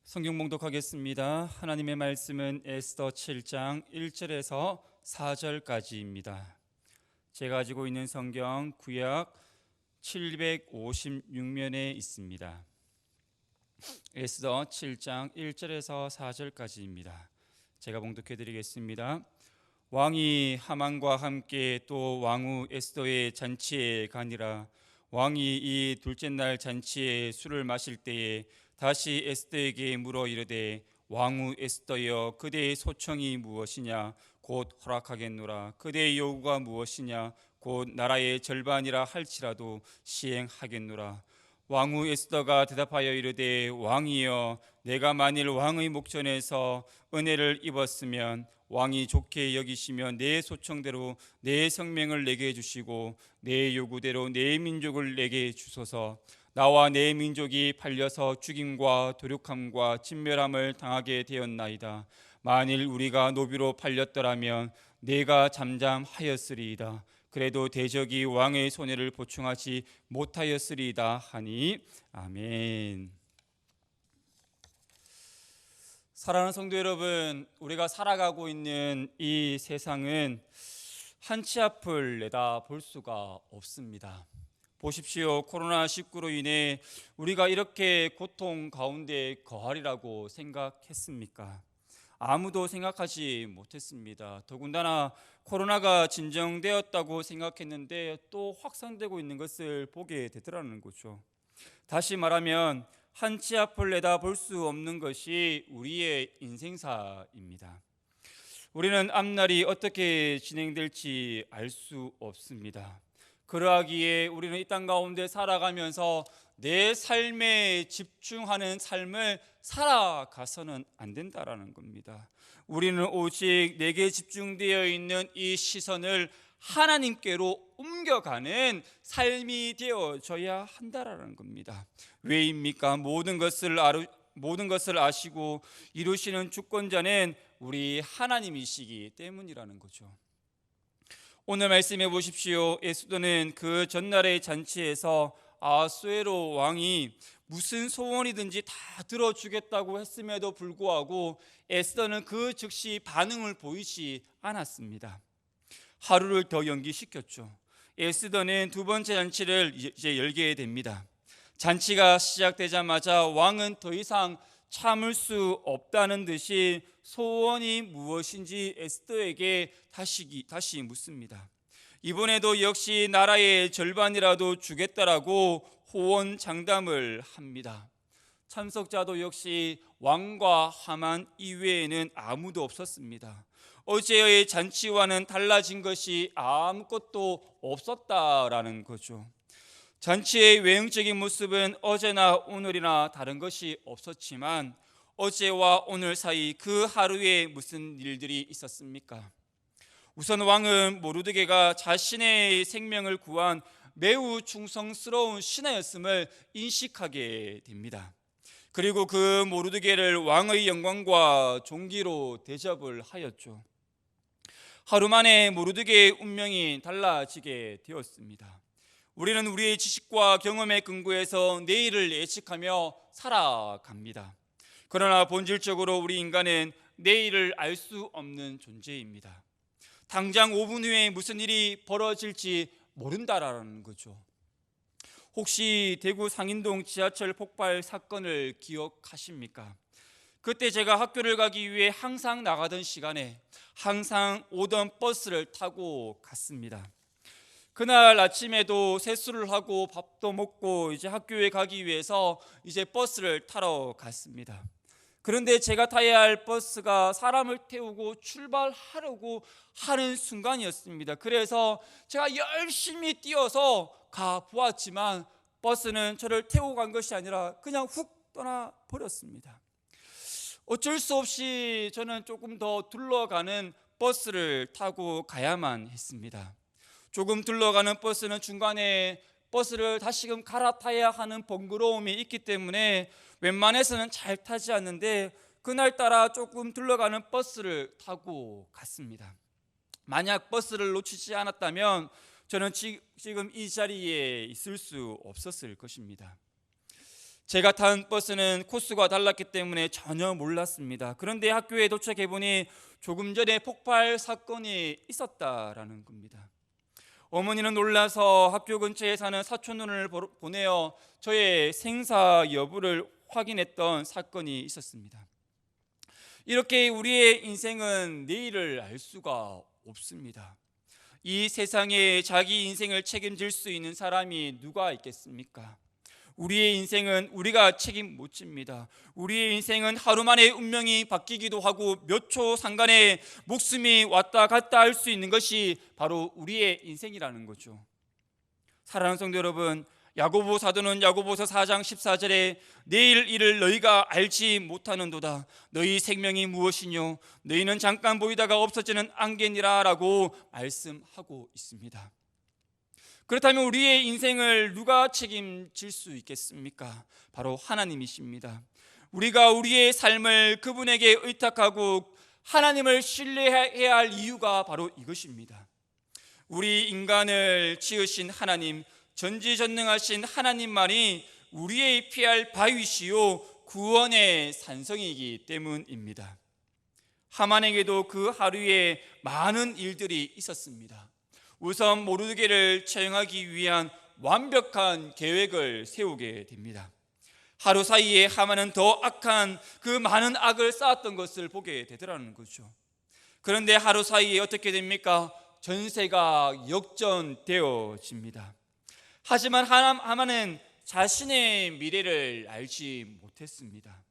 성경 봉독하겠습니다. 하나님의 말씀은 에스더 7장 1절에서 4절까지입니다. 제가 가지고 있는 성경 구약 756면에 있습니다. 에스더 7장 1절에서 4절까지입니다. 제가 봉독해 드리겠습니다. 왕이 하만과 함께 또 왕후 에스더의 잔치에 가니라. 왕이 이 둘째 날 잔치에 술을 마실 때에 다시 에스더에게 물어 이르되 왕후 에스더여, 그대의 소청이 무엇이냐 곧 허락하겠노라. 그대의 요구가 무엇이냐 곧 나라의 절반이라 할지라도 시행하겠노라. 왕후 에스더가 대답하여 이르되 왕이여, 내가 만일 왕의 목전에서 은혜를 입었으면 왕이 좋게 여기시면 내 소청대로 내 성명을 내게 주시고 내 요구대로 내 민족을 내게 주소서. 나와 내 민족이 팔려서 죽임과 도륙함과 진멸함을 당하게 되었나이다. 만일 우리가 노비로 팔렸더라면 내가 잠잠하였으리이다. 그래도 대적이 왕의 손해를 보충하지 못하였으리이다 하니 아멘. 사랑하는 성도 여러분, 우리가 살아가고 있는 이 세상은 한 치 앞을 내다볼 수가 없습니다. 보십시오. 코로나19로 인해 우리가 이렇게 고통 가운데 거하리라고 생각했습니까? 아무도 생각하지 못했습니다. 더군다나 코로나가 진정되었다고 생각했는데 또 확산되고 있는 것을 보게 되더라는 거죠. 다시 말하면 한 치 앞을 내다볼 수 없는 것이 우리의 인생사입니다. 우리는 앞날이 어떻게 진행될지 알 수 없습니다. 그러하기에 우리는 이 땅 가운데 살아가면서 내 삶에 집중하는 삶을 살아가서는 안 된다라는 겁니다. 우리는 오직 내게 집중되어 있는 이 시선을 하나님께로 옮겨가는 삶이 되어져야 한다라는 겁니다. 왜입니까? 모든 것을 아시고 이루시는 주권자는 우리 하나님이시기 때문이라는 거죠. 오늘 말씀해 보십시오. 에스더는 그 전날의 잔치에서 아수에로 왕이 무슨 소원이든지 다 들어주겠다고 했음에도 불구하고 에스더는 그 즉시 반응을 보이지 않았습니다. 하루를 더 연기시켰죠. 에스더는 두 번째 잔치를 이제 열게 됩니다. 잔치가 시작되자마자 왕은 더 이상 참을 수 없다는 듯이 소원이 무엇인지 에스더에게 다시 묻습니다. 이번에도 역시 나라의 절반이라도 주겠다라고 호언장담을 합니다. 참석자도 역시 왕과 하만 이외에는 아무도 없었습니다. 어제의 잔치와는 달라진 것이 아무것도 없었다라는 거죠. 잔치의 외형적인 모습은 어제나 오늘이나 다른 것이 없었지만 어제와 오늘 사이 그 하루에 무슨 일들이 있었습니까? 우선 왕은 모르드게가 자신의 생명을 구한 매우 충성스러운 신하였음을 인식하게 됩니다. 그리고 그 모르드게를 왕의 영광과 존귀로 대접을 하였죠. 하루 만에 모르드게의 운명이 달라지게 되었습니다. 우리는 우리의 지식과 경험에 근거해서 내일을 예측하며 살아갑니다. 그러나 본질적으로 우리 인간은 내일을 알 수 없는 존재입니다. 당장 5분 후에 무슨 일이 벌어질지 모른다라는 거죠. 혹시 대구 상인동 지하철 폭발 사건을 기억하십니까? 그때 제가 학교를 가기 위해 항상 나가던 시간에 항상 오던 버스를 타고 갔습니다. 그날 아침에도 세수를 하고 밥도 먹고 이제 학교에 가기 위해서 이제 버스를 타러 갔습니다. 그런데 제가 타야 할 버스가 사람을 태우고 출발하려고 하는 순간이었습니다. 그래서 제가 열심히 뛰어서 가 보았지만 버스는 저를 태우고 간 것이 아니라 그냥 훅 떠나 버렸습니다. 어쩔 수 없이 저는 조금 더 둘러가는 버스를 타고 가야만 했습니다. 조금 둘러가는 버스는 중간에 버스를 다시금 갈아타야 하는 번거로움이 있기 때문에 웬만해서는 잘 타지 않는데 그날따라 조금 둘러가는 버스를 타고 갔습니다. 만약 버스를 놓치지 않았다면 저는 지금 이 자리에 있을 수 없었을 것입니다. 제가 탄 버스는 코스가 달랐기 때문에 전혀 몰랐습니다. 그런데 학교에 도착해 보니 조금 전에 폭발 사건이 있었다라는 겁니다. 어머니는 놀라서 학교 근처에 사는 사촌눈을 보내어 저의 생사 여부를 확인했던 사건이 있었습니다. 이렇게 우리의 인생은 내일을 알 수가 없습니다. 이 세상에 자기 인생을 책임질 수 있는 사람이 누가 있겠습니까? 우리의 인생은 우리가 책임 못 집니다. 우리의 인생은 하루 만에 운명이 바뀌기도 하고 몇 초 상간에 목숨이 왔다 갔다 할 수 있는 것이 바로 우리의 인생이라는 거죠. 사랑하는 성도 여러분, 야고보 사도는 야고보서 4장 14절에 내일 일을 너희가 알지 못하는도다. 너희 생명이 무엇이뇨? 너희는 잠깐 보이다가 없어지는 안개니라 라고 말씀하고 있습니다. 그렇다면 우리의 인생을 누가 책임질 수 있겠습니까? 바로 하나님이십니다. 우리가 우리의 삶을 그분에게 의탁하고 하나님을 신뢰해야 할 이유가 바로 이것입니다. 우리 인간을 지으신 하나님, 전지전능하신 하나님만이 우리의 피할 바위시요 구원의 산성이기 때문입니다. 하만에게도 그 하루에 많은 일들이 있었습니다. 우선 모르드게를 처형하기 위한 완벽한 계획을 세우게 됩니다. 하루 사이에 하만은 더 악한 그 많은 악을 쌓았던 것을 보게 되더라는 거죠. 그런데 하루 사이에 어떻게 됩니까? 전세가 역전되어집니다. 하지만 하만은 자신의 미래를 알지 못했습니다.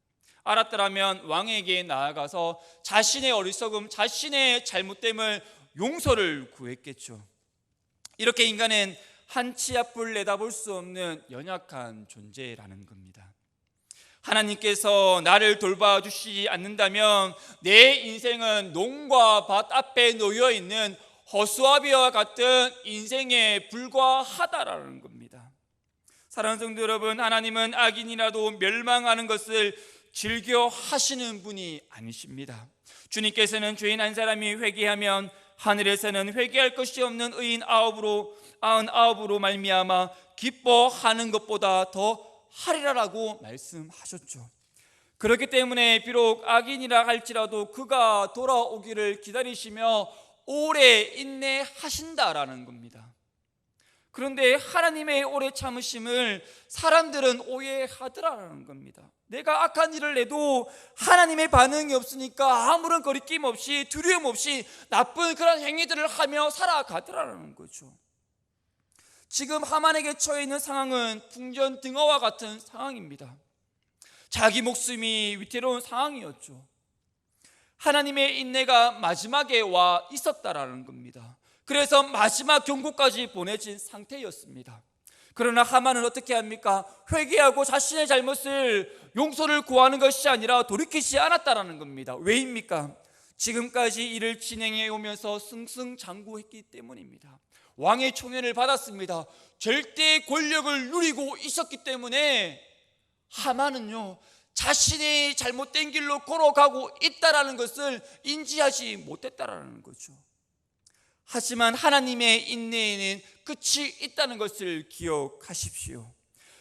알았더라면 왕에게 나아가서 자신의 어리석음, 자신의 잘못됨을 용서를 구했겠죠. 이렇게 인간은 한치 앞을 내다볼 수 없는 연약한 존재라는 겁니다. 하나님께서 나를 돌봐주시지 않는다면 내 인생은 농과 밭 앞에 놓여있는 허수아비와 같은 인생에 불과하다라는 겁니다. 사랑하는 성도 여러분, 하나님은 악인이라도 멸망하는 것을 즐겨 하시는 분이 아니십니다. 주님께서는 죄인 한 사람이 회개하면 하늘에서는 회개할 것이 없는 의인 99으로 말미암아 기뻐하는 것보다 더 하리라라고 말씀하셨죠. 그렇기 때문에 비록 악인이라 할지라도 그가 돌아오기를 기다리시며 오래 인내하신다라는 겁니다. 그런데 하나님의 오래 참으심을 사람들은 오해하더라라는 겁니다. 내가 악한 일을 해도 하나님의 반응이 없으니까 아무런 거리낌 없이 두려움 없이 나쁜 그런 행위들을 하며 살아가더라는 거죠. 지금 하만에게 처해 있는 상황은 풍전등화와 같은 상황입니다. 자기 목숨이 위태로운 상황이었죠. 하나님의 인내가 마지막에 와 있었다라는 겁니다. 그래서 마지막 경고까지 보내진 상태였습니다. 그러나 하만은 어떻게 합니까? 회개하고 자신의 잘못을 용서를 구하는 것이 아니라 돌이키지 않았다라는 겁니다. 왜입니까? 지금까지 일을 진행해 오면서 승승장구했기 때문입니다. 왕의 총애를 받았습니다. 절대 권력을 누리고 있었기 때문에 하만은요, 자신의 잘못된 길로 걸어가고 있다라는 것을 인지하지 못했다라는 거죠. 하지만 하나님의 인내에는 끝이 있다는 것을 기억하십시오.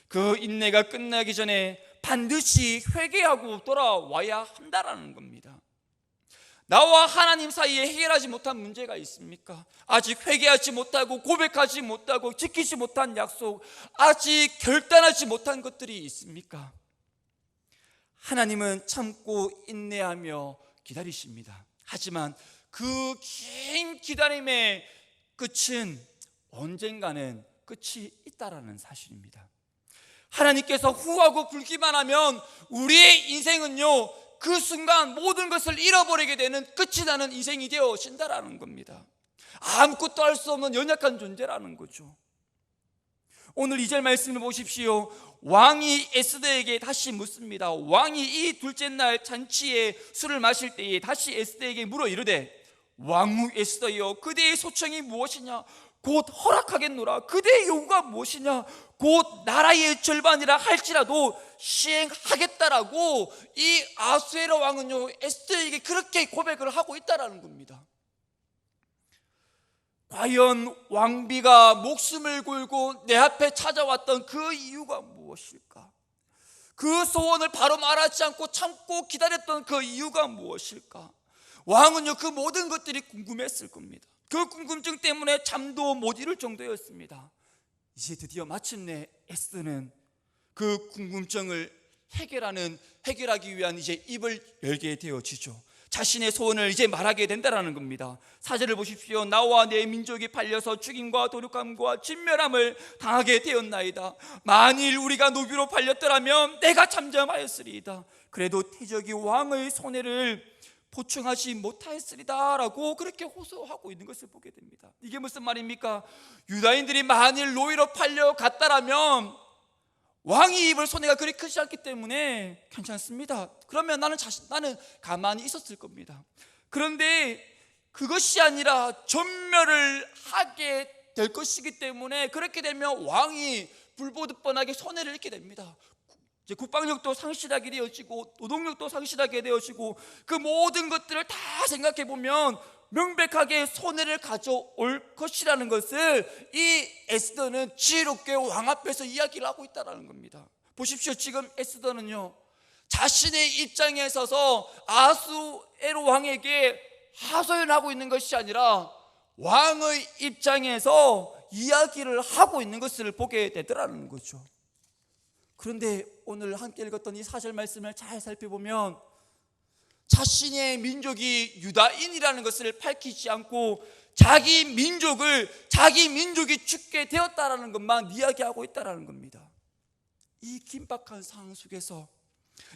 그 인내가 끝나기 전에 반드시 회개하고 돌아와야 한다라는 겁니다. 나와 하나님 사이에 해결하지 못한 문제가 있습니까? 아직 회개하지 못하고 고백하지 못하고 지키지 못한 약속, 아직 결단하지 못한 것들이 있습니까? 하나님은 참고 인내하며 기다리십니다. 하지만 그 긴 기다림의 끝은 언젠가는 끝이 있다라는 사실입니다. 하나님께서 후하고 불기만 하면 우리의 인생은요, 그 순간 모든 것을 잃어버리게 되는 끝이 나는 인생이 되어진다라는 겁니다. 아무것도 할 수 없는 연약한 존재라는 거죠. 오늘 2절 말씀을 보십시오. 왕이 에스더에게 다시 묻습니다. 왕이 이 둘째 날 잔치에 술을 마실 때에 다시 에스더에게 물어 이르되, 왕후 에스더여, 그대의 소청이 무엇이냐? 곧 허락하겠노라. 그대의 요구가 무엇이냐? 곧 나라의 절반이라 할지라도 시행하겠다라고 이 아수에로 왕은요, 에스더에게 그렇게 고백을 하고 있다라는 겁니다. 과연 왕비가 목숨을 걸고 내 앞에 찾아왔던 그 이유가 무엇일까? 그 소원을 바로 말하지 않고 참고 기다렸던 그 이유가 무엇일까? 왕은요, 그 모든 것들이 궁금했을 겁니다. 그 궁금증 때문에 잠도 못 이룰 정도였습니다. 이제 드디어 마침내 에스더는 그 궁금증을 해결하기 위한 이제 입을 열게 되어지죠. 자신의 소원을 이제 말하게 된다라는 겁니다. 4절을 보십시오. 나와 내 민족이 팔려서 죽임과 도륙함과 진멸함을 당하게 되었나이다. 만일 우리가 노비로 팔렸더라면 내가 잠잠하였으리이다. 그래도 태적이 왕의 손해를 보충하지 못하였으리다 라고 그렇게 호소하고 있는 것을 보게 됩니다. 이게 무슨 말입니까? 유다인들이 만일 노예로 팔려갔다라면 왕이 입을 손해가 그리 크지 않기 때문에 괜찮습니다. 그러면 나는 가만히 있었을 겁니다. 그런데 그것이 아니라 전멸을 하게 될 것이기 때문에 그렇게 되면 왕이 불보듯 뻔하게 손해를 입게 됩니다. 이제 국방력도 상실하게 되어지고 노동력도 상실하게 되어지고 그 모든 것들을 다 생각해 보면 명백하게 손해를 가져올 것이라는 것을 이 에스더는 지혜롭게 왕 앞에서 이야기를 하고 있다는 겁니다. 보십시오. 지금 에스더는요, 자신의 입장에 서서 아수에로 왕에게 하소연하고 있는 것이 아니라 왕의 입장에서 이야기를 하고 있는 것을 보게 되더라는 거죠. 그런데 오늘 함께 읽었던 이 4절 말씀을 잘 살펴보면 자신의 민족이 유다인이라는 것을 밝히지 않고 자기 민족이 죽게 되었다라는 것만 이야기하고 있다라는 겁니다. 이 긴박한 상황 속에서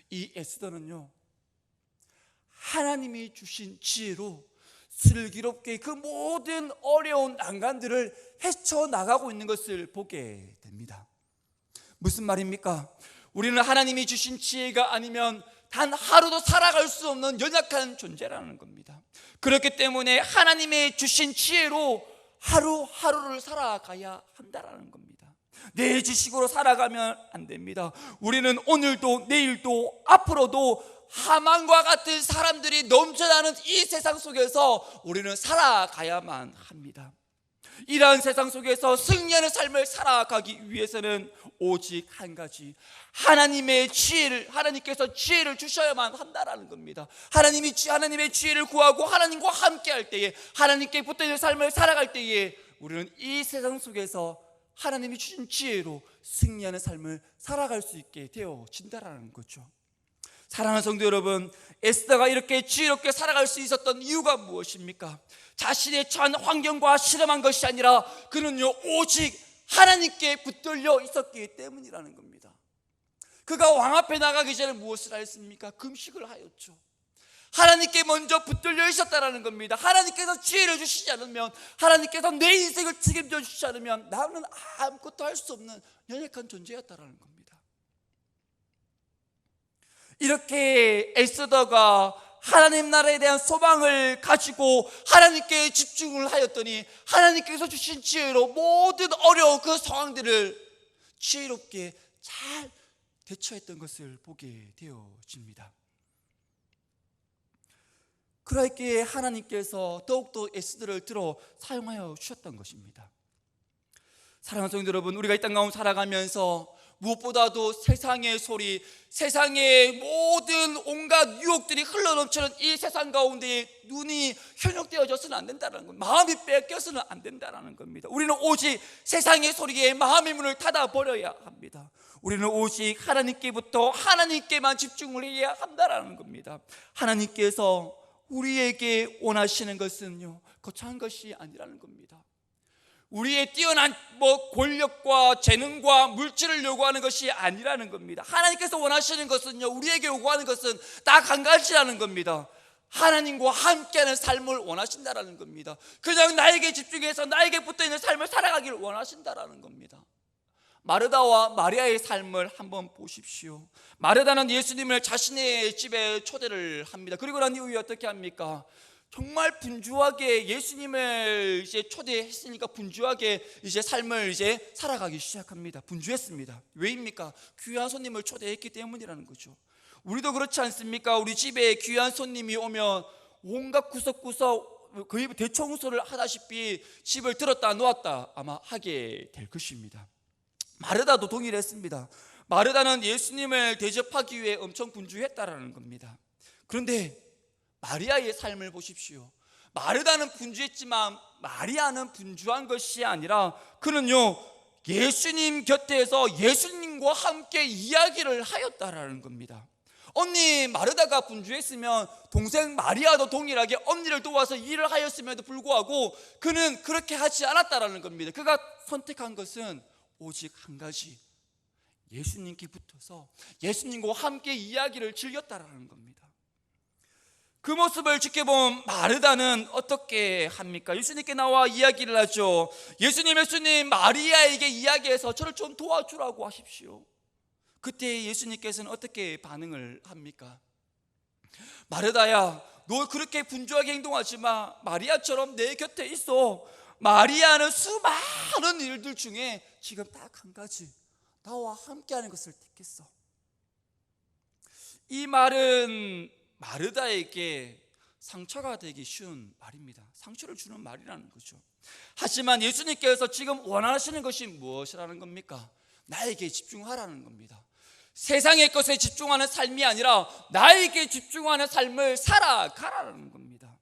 이 에스더는요, 하나님이 주신 지혜로 슬기롭게 그 모든 어려운 난관들을 헤쳐나가고 있는 것을 보게 됩니다. 무슨 말입니까? 우리는 하나님이 주신 지혜가 아니면 단 하루도 살아갈 수 없는 연약한 존재라는 겁니다. 그렇기 때문에 하나님의 주신 지혜로 하루하루를 살아가야 한다라는 겁니다. 내 지식으로 살아가면 안 됩니다. 우리는 오늘도 내일도 앞으로도 하만과 같은 사람들이 넘쳐나는 이 세상 속에서 우리는 살아가야만 합니다. 이러한 세상 속에서 승리하는 삶을 살아가기 위해서는 오직 한 가지, 하나님께서 지혜를 주셔야만 한다라는 겁니다. 하나님의 지혜를 구하고 하나님과 함께 할 때에, 하나님께 붙어있는 삶을 살아갈 때에 우리는 이 세상 속에서 하나님이 주신 지혜로 승리하는 삶을 살아갈 수 있게 되어진다라는 거죠. 사랑하는 성도 여러분, 에스더가 이렇게 지혜롭게 살아갈 수 있었던 이유가 무엇입니까? 자신의 처한 환경과 실험한 것이 아니라 그는요, 오직 하나님께 붙들려 있었기 때문이라는 겁니다. 그가 왕 앞에 나가기 전에 무엇을 하였습니까? 금식을 하였죠. 하나님께 먼저 붙들려 있었다라는 겁니다. 하나님께서 지혜를 주시지 않으면, 하나님께서 내 인생을 책임져 주시지 않으면 나는 아무것도 할 수 없는 연약한 존재였다라는 겁니다. 이렇게 에스더가 하나님 나라에 대한 소망을 가지고 하나님께 집중을 하였더니 하나님께서 주신 지혜로 모든 어려운 그 상황들을 지혜롭게 잘 대처했던 것을 보게 되어집니다. 그렇게 하나님께서 더욱더 에스더를 들어 사용하여 주셨던 것입니다. 사랑하는 성도 여러분, 우리가 이 땅 가운데 살아가면서 무엇보다도 세상의 소리, 세상의 모든 온갖 유혹들이 흘러넘치는 이 세상 가운데 눈이 현혹되어져서는 안 된다는 겁니다. 마음이 뺏겨서는 안 된다는 겁니다. 우리는 오직 세상의 소리에 마음의 문을 닫아버려야 합니다. 우리는 오직 하나님께부터 하나님께만 집중을 해야 한다는 겁니다. 하나님께서 우리에게 원하시는 것은요, 거창한 것이 아니라는 겁니다. 우리의 뛰어난 권력과 재능과 물질을 요구하는 것이 아니라는 겁니다. 하나님께서 원하시는 것은요, 우리에게 요구하는 것은 딱 한 가지라는 겁니다. 하나님과 함께하는 삶을 원하신다라는 겁니다. 그냥 나에게 집중해서 나에게 붙어있는 삶을 살아가기를 원하신다라는 겁니다. 마르다와 마리아의 삶을 한번 보십시오. 마르다는 예수님을 자신의 집에 초대를 합니다. 그리고 난 이후에 어떻게 합니까? 정말 분주하게 예수님을 이제 초대했으니까 분주하게 이제 삶을 이제 살아가기 시작합니다. 분주했습니다. 왜입니까? 귀한 손님을 초대했기 때문이라는 거죠. 우리도 그렇지 않습니까? 우리 집에 귀한 손님이 오면 온갖 구석구석 거의 대청소를 하다시피 집을 들었다 놓았다 아마 하게 될 것입니다. 마르다도 동일했습니다. 마르다는 예수님을 대접하기 위해 엄청 분주했다라는 겁니다. 그런데 마리아의 삶을 보십시오. 마르다는 분주했지만 마리아는 분주한 것이 아니라 그는요, 예수님 곁에서 예수님과 함께 이야기를 하였다라는 겁니다. 언니 마르다가 분주했으면 동생 마리아도 동일하게 언니를 도와서 일을 하였음에도 불구하고 그는 그렇게 하지 않았다라는 겁니다. 그가 선택한 것은 오직 한 가지, 예수님께 붙어서 예수님과 함께 이야기를 즐겼다라는 겁니다. 그 모습을 지켜본 마르다는 어떻게 합니까? 예수님께 나와 이야기를 하죠. 예수님 마리아에게 이야기해서 저를 좀 도와주라고 하십시오. 그때 예수님께서는 어떻게 반응을 합니까? 마르다야, 너 그렇게 분주하게 행동하지 마. 마리아처럼 내 곁에 있어. 마리아는 수많은 일들 중에 지금 딱 한 가지, 나와 함께하는 것을 택했어. 이 말은 마르다에게 상처가 되기 쉬운 말입니다. 상처를 주는 말이라는 거죠. 하지만 예수님께서 지금 원하시는 것이 무엇이라는 겁니까? 나에게 집중하라는 겁니다. 세상의 것에 집중하는 삶이 아니라 나에게 집중하는 삶을 살아가라는 겁니다.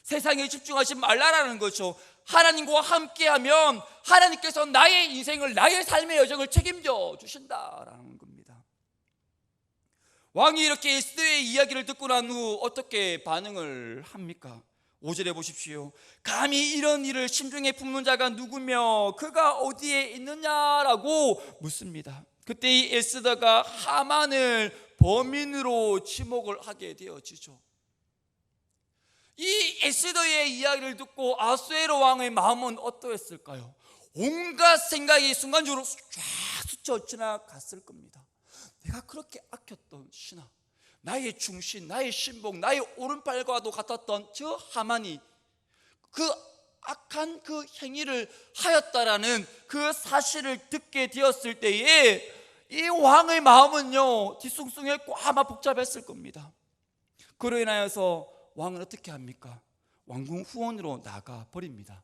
세상에 집중하지 말라라는 거죠. 하나님과 함께하면 하나님께서 나의 인생을, 나의 삶의 여정을 책임져 주신다라는 겁니다. 왕이 이렇게 에스더의 이야기를 듣고 난 후 어떻게 반응을 합니까? 5절에 보십시오. 감히 이런 일을 심중에 품는 자가 누구며 그가 어디에 있느냐라고 묻습니다. 그때 이 에스더가 하만을 범인으로 지목을 하게 되어지죠. 이 에스더의 이야기를 듣고 아수에로 왕의 마음은 어떠했을까요? 온갖 생각이 순간적으로 쫙 스쳐 지나갔을 겁니다. 내가 그렇게 아꼈던 신하, 나의 중심, 나의 신복, 나의 오른팔과도 같았던 저 하만이 그 악한 그 행위를 하였다라는 그 사실을 듣게 되었을 때에 이 왕의 마음은요, 뒤숭숭해 아마 복잡했을 겁니다. 그로 인하여서 왕은 어떻게 합니까? 왕궁 후원으로 나가 버립니다.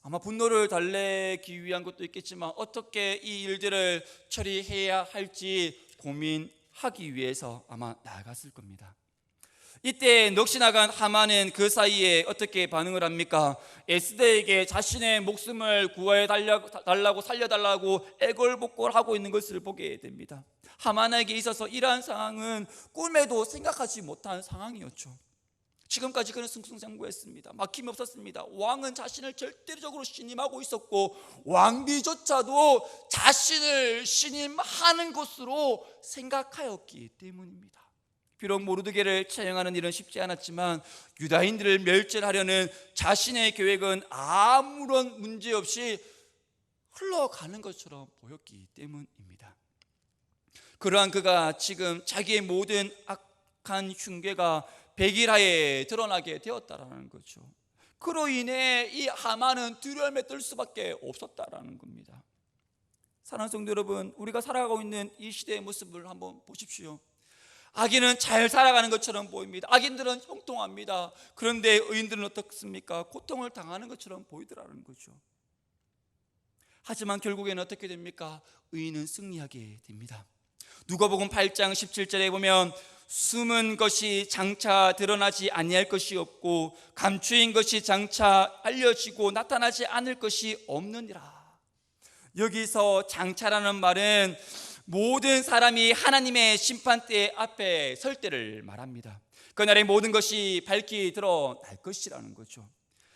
아마 분노를 달래기 위한 것도 있겠지만 어떻게 이 일들을 처리해야 할지 고민하기 위해서 아마 나갔을 겁니다. 이때 넋이 나간 하만은 그 사이에 어떻게 반응을 합니까? 에스더에게 자신의 목숨을 구해달라고 살려달라고 애걸복걸하고 있는 것을 보게 됩니다. 하만에게 있어서 이러한 상황은 꿈에도 생각하지 못한 상황이었죠. 지금까지 그는 승승장구했습니다. 막힘이 없었습니다. 왕은 자신을 절대적으로 신임하고 있었고 왕비조차도 자신을 신임하는 것으로 생각하였기 때문입니다. 비록 모르드게를 처형하는 일은 쉽지 않았지만 유다인들을 멸절하려는 자신의 계획은 아무런 문제 없이 흘러가는 것처럼 보였기 때문입니다. 그러한 그가 지금 자기의 모든 악한 흉계가 백일하에 드러나게 되었다라는 거죠. 그로 인해 이 하만은 두려움에 떨 수밖에 없었다라는 겁니다. 사랑하는 성도 여러분, 우리가 살아가고 있는 이 시대의 모습을 한번 보십시오. 악인은 잘 살아가는 것처럼 보입니다. 악인들은 형통합니다. 그런데 의인들은 어떻습니까? 고통을 당하는 것처럼 보이더라는 거죠. 하지만 결국에는 어떻게 됩니까? 의인은 승리하게 됩니다. 누가복음 8장 17절에 보면 숨은 것이 장차 드러나지 아니할 것이 없고 감추인 것이 장차 알려지고 나타나지 않을 것이 없느니라. 여기서 장차라는 말은 모든 사람이 하나님의 심판대 앞에 설 때를 말합니다. 그날에 모든 것이 밝히 드러날 것이라는 거죠.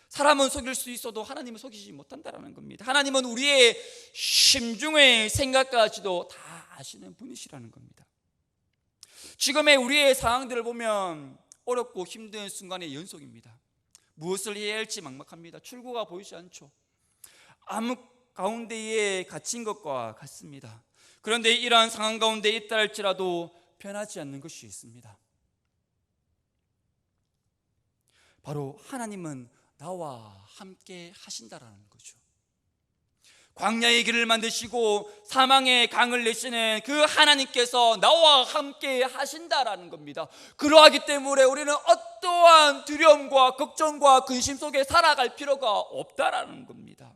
사람은 속일 수 있어도 하나님은 속이지 못한다는 겁니다. 하나님은 우리의 심중의 생각까지도 다 아시는 분이시라는 겁니다. 지금의 우리의 상황들을 보면 어렵고 힘든 순간의 연속입니다. 무엇을 해야 할지 막막합니다. 출구가 보이지 않죠. 암흑 가운데에 갇힌 것과 같습니다. 그런데 이러한 상황 가운데 있다 할지라도 변하지 않는 것이 있습니다. 바로 하나님은 나와 함께 하신다라는 거죠. 광야의 길을 만드시고 사망의 강을 내시는 그 하나님께서 나와 함께 하신다라는 겁니다. 그러하기 때문에 우리는 어떠한 두려움과 걱정과 근심 속에 살아갈 필요가 없다라는 겁니다.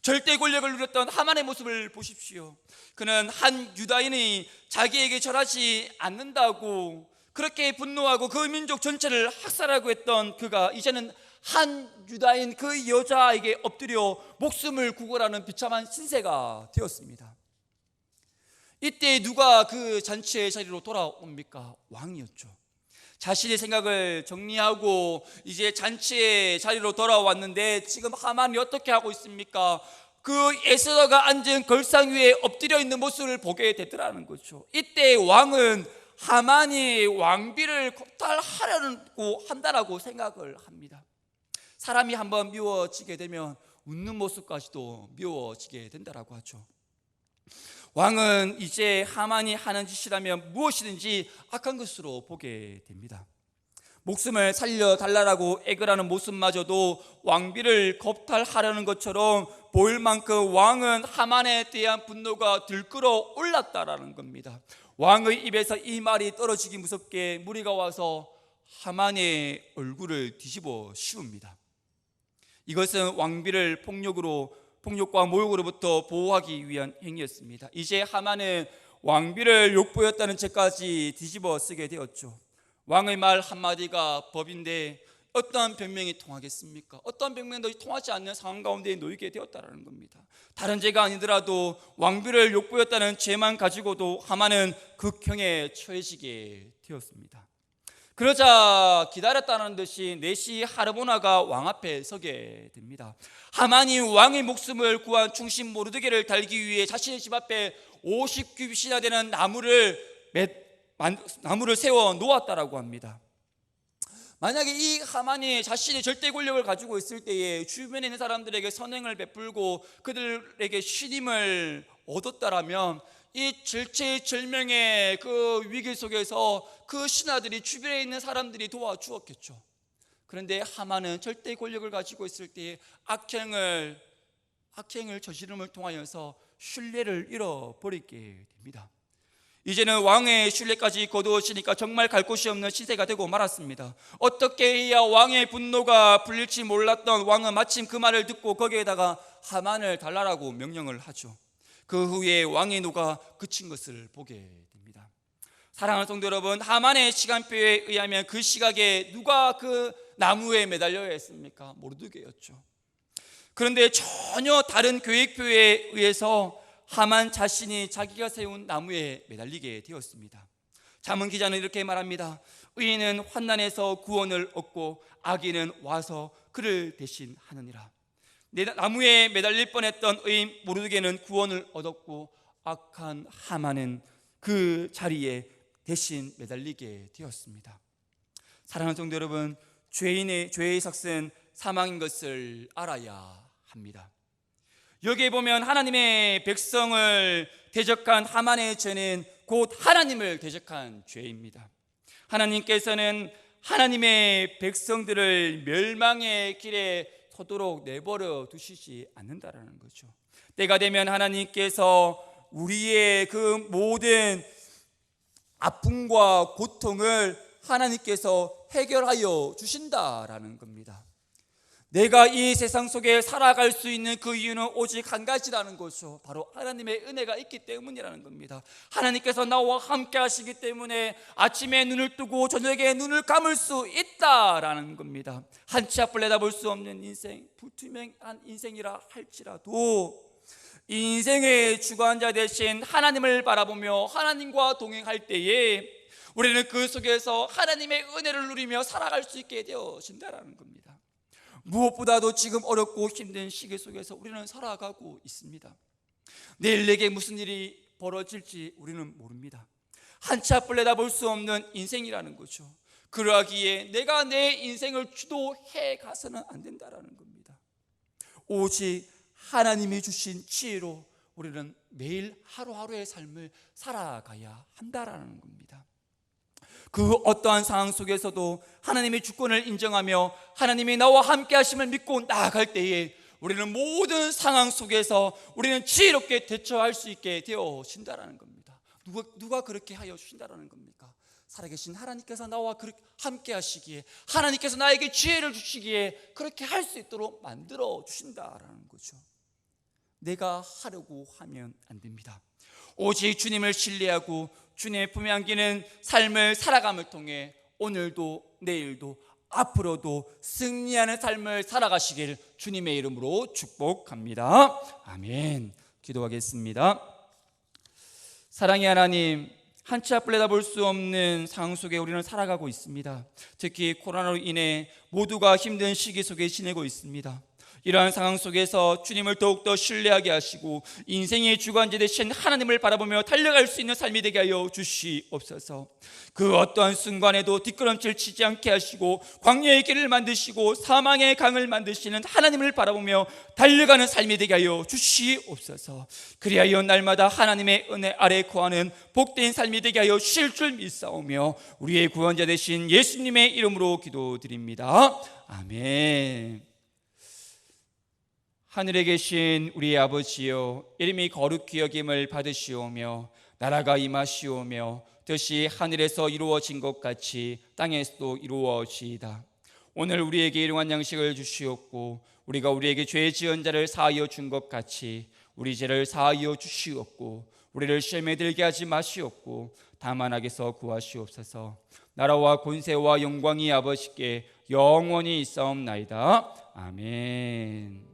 절대 권력을 누렸던 하만의 모습을 보십시오. 그는 한 유다인이 자기에게 절하지 않는다고 그렇게 분노하고 그 민족 전체를 학살하고 했던 그가 이제는 한 유다인 그 여자에게 엎드려 목숨을 구걸하는 비참한 신세가 되었습니다. 이때 누가 그 잔치의 자리로 돌아옵니까? 왕이었죠. 자신의 생각을 정리하고 이제 잔치의 자리로 돌아왔는데 지금 하만이 어떻게 하고 있습니까? 그 에스더가 앉은 걸상 위에 엎드려 있는 모습을 보게 되더라는 거죠. 이때 왕은 하만이 왕비를 겁탈하려고 한다라고 생각을 합니다. 사람이 한번 미워지게 되면 웃는 모습까지도 미워지게 된다라고 하죠. 왕은 이제 하만이 하는 짓이라면 무엇이든지 악한 것으로 보게 됩니다. 목숨을 살려달라고 애걸하는 모습마저도 왕비를 겁탈하려는 것처럼 보일 만큼 왕은 하만에 대한 분노가 들끓어 올랐다라는 겁니다. 왕의 입에서 이 말이 떨어지기 무섭게 무리가 와서 하만의 얼굴을 뒤집어 씌웁니다. 이것은 왕비를 폭력과 모욕으로부터 보호하기 위한 행위였습니다. 이제 하만은 왕비를 욕보였다는 죄까지 뒤집어 쓰게 되었죠. 왕의 말 한마디가 법인데 어떠한 변명이 통하겠습니까? 어떠한 변명도 통하지 않는 상황 가운데 놓이게 되었다는 겁니다. 다른 죄가 아니더라도 왕비를 욕보였다는 죄만 가지고도 하만은 극형에 처해지게 되었습니다. 그러자 기다렸다는 듯이 내시 하르보나가 왕 앞에 서게 됩니다. 하만이 왕의 목숨을 구한 충신 모르드게를 달기 위해 자신의 집 앞에 50규빗이나 되는 나무를 세워 놓았다라고 합니다. 만약에 이 하만이 자신의 절대 권력을 가지고 있을 때에 주변에 있는 사람들에게 선행을 베풀고 그들에게 신임을 얻었다라면 이 절체절명의 그 위기 속에서 그 신하들이 주변에 있는 사람들이 도와주었겠죠. 그런데 하만은 절대 권력을 가지고 있을 때에 악행을 저지름을 통하여서 신뢰를 잃어버리게 됩니다. 이제는 왕의 신뢰까지 거두어지니까 정말 갈 곳이 없는 시대가 되고 말았습니다. 어떻게 해야 왕의 분노가 풀릴지 몰랐던 왕은 마침 그 말을 듣고 거기에다가 하만을 달라라고 명령을 하죠. 그 후에 왕의 노가 그친 것을 보게 됩니다. 사랑하는 성도 여러분, 하만의 시간표에 의하면 그 시각에 누가 그 나무에 매달려야 했습니까? 모르드게였죠. 그런데 전혀 다른 계획표에 의해서 하만 자신이 자기가 세운 나무에 매달리게 되었습니다. 잠언 기자는 이렇게 말합니다. 의인은 환난에서 구원을 얻고 악인은 와서 그를 대신하느니라. 나무에 매달릴 뻔했던 의인 모르드게는 구원을 얻었고 악한 하만은 그 자리에 대신 매달리게 되었습니다. 사랑하는 성도 여러분, 죄의 삭은 사망인 것을 알아야 합니다. 여기에 보면 하나님의 백성을 대적한 하만의 죄는 곧 하나님을 대적한 죄입니다. 하나님께서는 하나님의 백성들을 멸망의 길에 서도록 내버려 두시지 않는다라는 거죠. 때가 되면 하나님께서 우리의 그 모든 아픔과 고통을 하나님께서 해결하여 주신다라는 겁니다. 내가 이 세상 속에 살아갈 수 있는 그 이유는 오직 한 가지라는 거죠. 바로 하나님의 은혜가 있기 때문이라는 겁니다. 하나님께서 나와 함께 하시기 때문에 아침에 눈을 뜨고 저녁에 눈을 감을 수 있다라는 겁니다. 한 치 앞을 내다볼 수 없는 인생, 불투명한 인생이라 할지라도 이 인생의 주관자 대신 하나님을 바라보며 하나님과 동행할 때에 우리는 그 속에서 하나님의 은혜를 누리며 살아갈 수 있게 되어진다라는 겁니다. 무엇보다도 지금 어렵고 힘든 시기 속에서 우리는 살아가고 있습니다. 내일 내게 무슨 일이 벌어질지 우리는 모릅니다. 한 치 앞을 내다볼 수 없는 인생이라는 거죠. 그러하기에 내가 내 인생을 주도해 가서는 안 된다라는 겁니다. 오직 하나님이 주신 지혜로 우리는 매일 하루하루의 삶을 살아가야 한다라는 겁니다. 그 어떠한 상황 속에서도 하나님의 주권을 인정하며 하나님이 나와 함께 하심을 믿고 나아갈 때에 우리는 모든 상황 속에서 우리는 지혜롭게 대처할 수 있게 되어진다라는 겁니다. 누가 그렇게 하여 주신다라는 겁니까? 살아계신 하나님께서 나와 함께 하시기에, 하나님께서 나에게 지혜를 주시기에 그렇게 할 수 있도록 만들어 주신다라는 거죠. 내가 하려고 하면 안 됩니다. 오직 주님을 신뢰하고 주님의 품에 안기는 삶을 살아감을 통해 오늘도 내일도 앞으로도 승리하는 삶을 살아가시길 주님의 이름으로 축복합니다. 아멘. 기도하겠습니다. 사랑의 하나님, 한 치 앞을 내다볼 수 없는 상황 속에 우리는 살아가고 있습니다. 특히 코로나로 인해 모두가 힘든 시기 속에 지내고 있습니다. 이러한 상황 속에서 주님을 더욱더 신뢰하게 하시고 인생의 주관자 되신 하나님을 바라보며 달려갈 수 있는 삶이 되게 하여 주시옵소서. 그 어떠한 순간에도 뒷걸음질 치지 않게 하시고 광야의 길을 만드시고 사망의 강을 만드시는 하나님을 바라보며 달려가는 삶이 되게 하여 주시옵소서. 그리하여 날마다 하나님의 은혜 아래 거하는 복된 삶이 되게 하여 주실 줄 믿사오며 우리의 구원자 되신 예수님의 이름으로 기도드립니다. 아멘. 하늘에 계신 우리의 아버지여, 이름이 거룩히 여김을 받으시오며 나라가 임하시오며 뜻이 하늘에서 이루어진 것 같이 땅에서도 이루어지이다. 오늘 우리에게 일용할 양식을 주시옵고 우리가 우리에게 죄 지은 자를 사하여 준 것 같이 우리 죄를 사하여 주시옵고 우리를 시험에 들게 하지 마시옵고 다만 악에서 구하시옵소서. 나라와 권세와 영광이 아버지께 영원히 있사옵나이다. 아멘.